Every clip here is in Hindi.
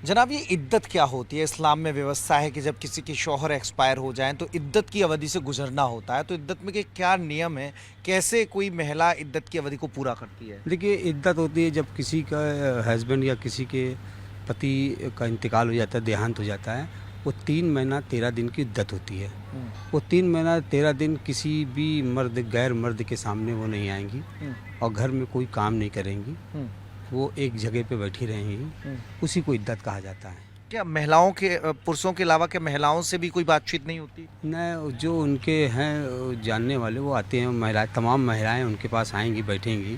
जनाब, ये इद्दत क्या होती है? इस्लाम में व्यवस्था है कि जब किसी के शौहर एक्सपायर हो जाएं तो इद्दत की अवधि से गुजरना होता है। तो इद्दत में के क्या नियम है? कैसे कोई महिला इद्दत की अवधि को पूरा करती है? देखिए, इद्दत होती है जब किसी का हस्बैंड या किसी के पति का इंतकाल हो जाता है, देहांत हो जाता है। वो 3 महीना 13 दिन की इद्दत होती है। वो 3 महीना 13 दिन किसी भी मर्द गैर मर्द के सामने वो नहीं आएंगी और घर में कोई काम नहीं करेंगी। वो एक जगह पे बैठी रहेंगी। उसी को इद्दत कहा जाता है। क्या महिलाओं के पुरुषों के अलावा क्या महिलाओं से भी कोई बातचीत नहीं होती? न, जो उनके हैं जानने वाले वो आते हैं। महिलाएं, तमाम महिलाएं उनके पास आएंगी, बैठेंगी,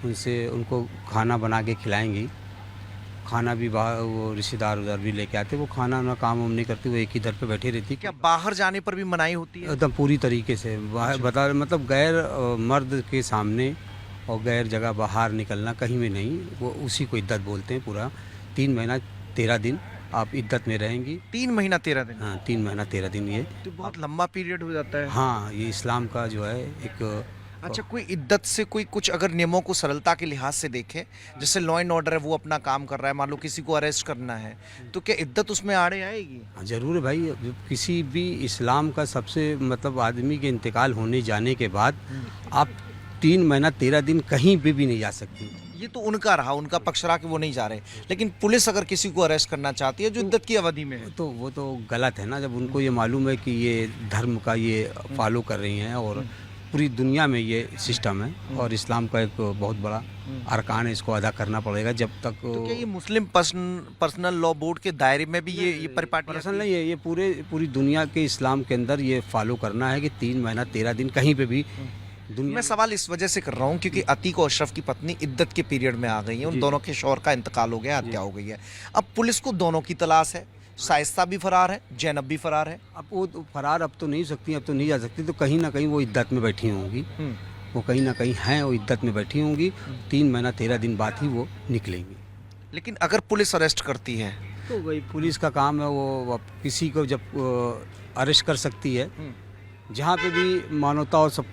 उनसे उनको खाना बना के खिलाएंगी। खाना भी बाहर वो रिश्तेदार उधर भी लेके आते, वो खाना ना काम वाम नहीं करती, वो एक ही दर पे बैठी रहती। क्या बाहर जाने पर भी मनाही होती है? एकदम पूरी तरीके से बाहर बता, मतलब गैर मर्द के सामने और गैर जगह बाहर निकलना कहीं में नहीं। वो उसी को इद्दत बोलते हैं। पूरा 3 महीना 13 दिन आप इद्दत में रहेंगी। 3 महीना 13 दिन? हाँ, 3 महीना 13 दिन ये तो बहुत लंबा पीरियड हो जाता है। हाँ, ये इस्लाम का जो है एक। अच्छा, कोई इद्दत से कोई कुछ अगर नियमों को सरलता के लिहाज से देखें, जैसे लॉ एंड ऑर्डर है वो अपना काम कर रहा है, मान लो किसी को अरेस्ट करना है, तो क्या इद्दत उसमें आड़े आएगी? हाँ, जरूर है भाई। किसी भी इस्लाम का सबसे मतलब आदमी के इंतकाल होने जाने के बाद आप 3 महीना 13 दिन कहीं भी नहीं जा सकती। ये तो उनका रहा, उनका पक्ष रहा कि वो नहीं जा रहे, लेकिन पुलिस अगर किसी को अरेस्ट करना चाहती है जो इद्दत की अवधि में है, तो वो तो गलत है ना। जब उनको ये मालूम है कि ये धर्म का ये फॉलो कर रही हैं और पूरी दुनिया में ये सिस्टम है और इस्लाम का एक बहुत बड़ा अरकान है, इसको अदा करना पड़ेगा जब तक। तो क्या ये मुस्लिम पर्सनल लॉ बोर्ड के दायरे में भी ये परिपाटी पर्सनल नहीं है, ये पूरी दुनिया के इस्लाम के अंदर ये फॉलो करना है कि 3 महीना 13 दिन कहीं पे भी दुनिया। मैं सवाल इस वजह से कर रहा हूँ क्योंकि अतीक और अशरफ की पत्नी इद्दत के पीरियड में आ गई है, उन दोनों के शौहर का इंतकाल हो गया, हत्या हो गई है। अब पुलिस को दोनों की तलाश है, शाइस्ता भी फरार है, जैनब भी फरार है। अब वो तो फरार अब तो नहीं सकती, अब तो नहीं जा सकती, तो कहीं ना कहीं वो इद्दत में बैठी होंगी। वो कहीं ना कहीं हैं, वो इद्दत में बैठी होंगी। 3 महीना 13 दिन बाद ही वो निकलेंगी। लेकिन अगर पुलिस अरेस्ट करती है तो वही पुलिस का काम है। वो अब किसी को जब अरेस्ट कर सकती है, जहाँ पे भी मानवता और सब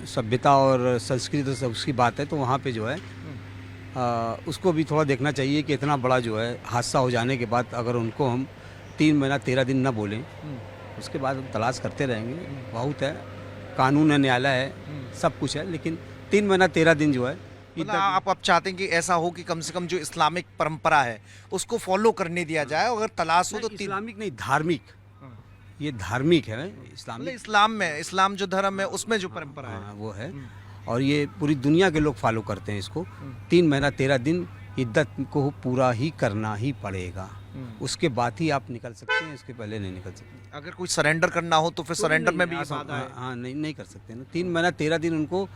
सभ्यता और संस्कृति और सब उसकी बात है, तो वहाँ पे जो है उसको भी थोड़ा देखना चाहिए कि इतना बड़ा जो है हादसा हो जाने के बाद अगर उनको हम 3 महीना 13 दिन न बोलें, उसके बाद हम तलाश करते रहेंगे। बहुत है, कानून है, न्यायालय है, सब कुछ है, लेकिन 3 महीना 13 दिन जो है मतलब आप चाहते हैं कि ऐसा हो कि कम से कम जो इस्लामिक परंपरा है उसको फॉलो करने दिया जाए, अगर तलाश हो तो इस्लामिक नहीं, धार्मिक। ये धार्मिक है, इस्लामिक। इस्लाम में, इस्लाम जो धर्म है उसमें जो परंपरा है वो है और ये पूरी दुनिया के लोग फॉलो करते हैं इसको। 3 महीना 13 दिन इद्दत को पूरा ही करना ही पड़ेगा। उसके बाद ही आप निकल सकते हैं, इसके पहले नहीं निकल सकते। अगर कोई सरेंडर करना हो तो फिर सरेंडर में भी हाँ, नहीं कर सकते ना। 3 महीना 13 दिन उनको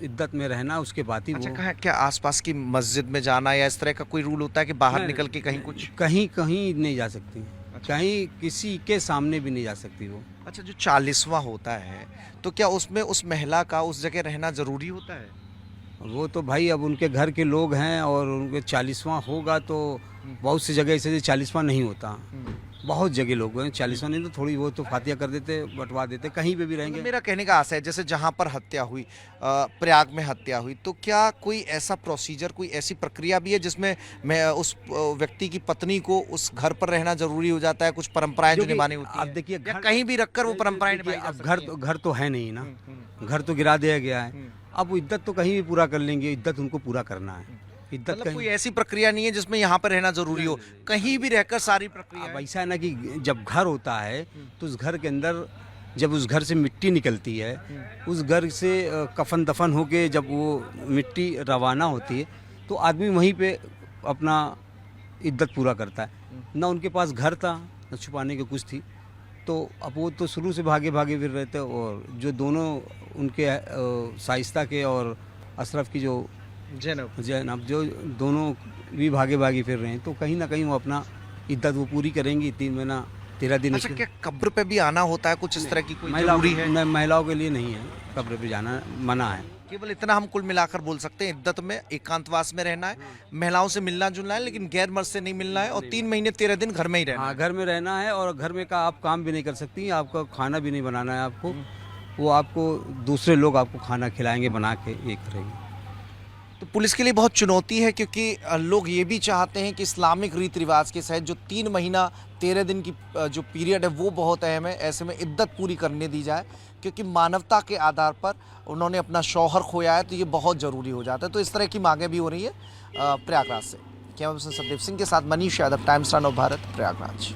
इद्दत में रहना, उसके बाद ही। अच्छा, क्या आसपास की मस्जिद में जाना या इस तरह का कोई रूल होता है कि बाहर निकल के कहीं कुछ? कहीं नहीं जा सकती। कहीं किसी के सामने भी नहीं जा सकती वो। अच्छा, जो 40वां होता है तो क्या उसमें उस महिला का उस जगह रहना जरूरी होता है? वो तो भाई अब उनके घर के लोग हैं और उनके 40वां होगा तो बहुत सी जगह ऐसे 40वां नहीं होता। बहुत जगह लोग हैं 40वां नहीं तो थोड़ी वो तो फातिया कर देते, बंटवा देते, कहीं पे भी रहेंगे। मेरा कहने का आशय है जैसे जहाँ पर हत्या हुई, प्रयाग में हत्या हुई, तो क्या कोई ऐसा प्रोसीजर, कोई ऐसी प्रक्रिया भी है जिसमें मैं उस व्यक्ति की पत्नी को उस घर पर रहना जरूरी हो जाता है? कुछ परंपराएं जो निभानी होती हैं। अब देखिए, कहीं भी रखकर वो परंपराएं निभाई जा अब सकती हैं। घर तो है नहीं ना, घर तो गिरा दिया गया है। अब वो इद्दत तो कहीं भी पूरा कर लेंगे, इद्दत उनको पूरा करना है। इद्दत मतलब कोई ऐसी प्रक्रिया नहीं है जिसमें यहाँ पर रहना जरूरी हो, कहीं भी रहकर सारी प्रक्रिया। अब ऐसा है ना कि जब घर होता है तो उस घर के अंदर जब उस घर से मिट्टी निकलती है, उस घर से कफन दफन होके जब वो मिट्टी रवाना होती है तो आदमी वहीं पे अपना इद्दत पूरा करता है। ना उनके पास घर था, ना छुपाने की कुछ थी, तो अब वो तो शुरू से भागे भागे फिर रहते। और जो दोनों उनके शाइस्ता के और अशरफ की जो जैनब जो दोनों भी भागे भागे फिर रहे हैं, तो कहीं ना कहीं वो अपना इद्दत वो पूरी करेंगी 3 महीना 13 दिन। अच्छा, क्या कब्र पे भी आना होता है? कुछ इस तरह की कोई जरूरी है? महिलाओं के लिए नहीं है, कब्र पे जाना मना है। केवल इतना हम कुल मिलाकर बोल सकते हैं, इद्दत में एकांतवास में रहना है, महिलाओं से मिलना जुलना है, लेकिन गैर मर्द से नहीं मिलना है, और 3 महीने 13 दिन घर में ही रहना है। हाँ, घर में रहना है और घर में का आप काम भी नहीं कर सकती, आपका खाना भी नहीं बनाना है आपको। वो आपको दूसरे लोग आपको खाना खिलाएंगे, बना के ये करेंगे। तो पुलिस के लिए बहुत चुनौती है, क्योंकि लोग ये भी चाहते हैं कि इस्लामिक रीति रिवाज के तहत जो 3 महीना 13 दिन की जो पीरियड है वो बहुत अहम है, ऐसे में इद्दत पूरी करने दी जाए, क्योंकि मानवता के आधार पर उन्होंने अपना शौहर खोया है, तो ये बहुत ज़रूरी हो जाता है। तो इस तरह की मांगें भी हो रही है प्रयागराज से। कैमरा पर्सन सतदेव सिंह के साथ मनीष यादव, टाइम्स नव भारत, प्रयागराज।